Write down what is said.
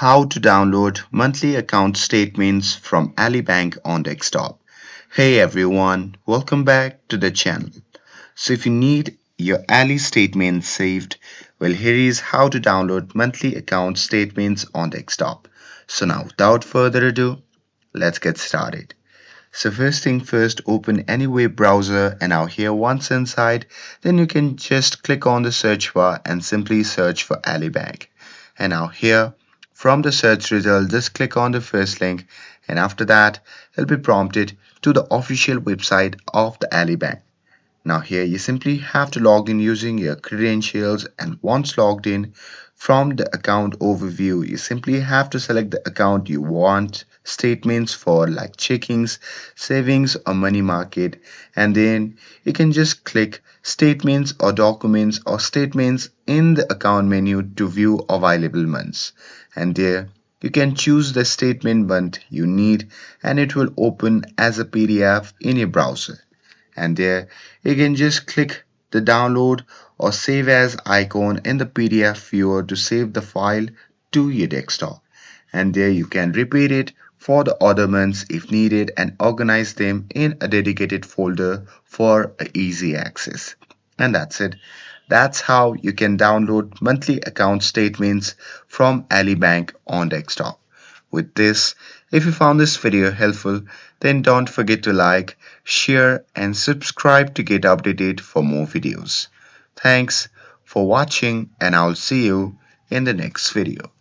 How to download monthly account statements from Ali Bank on desktop. Hey everyone, welcome back to the channel. So if you need your Ali statements saved, well here is how to download monthly account statements on desktop. So now without further ado, let's get started. So first thing first, open any web browser and now here once inside, then you can just click on the search bar and simply search for Ali Bank. And now here from the search result, just click on the first link and after that you'll be prompted to the official website of the Ali Bank. Now here you simply have to log in using your credentials, and once logged in, from the account overview you simply have to select the account you want statements for, like checkings, savings or money market, and then you can just click statements or documents or statements in the account menu to view available months, and there you can choose the statement month you need and it will open as a PDF in your browser, and there you can just click the download or save as icon in the PDF viewer to save the file to your desktop, and there you can repeat it for the other months if needed and organize them in a dedicated folder for easy access. And that's it. That's how you can download monthly account statements from Ali Bank on desktop. With this, if you found this video helpful, then don't forget to like, share, and subscribe to get updated for more videos. Thanks for watching, and I'll see you in the next video.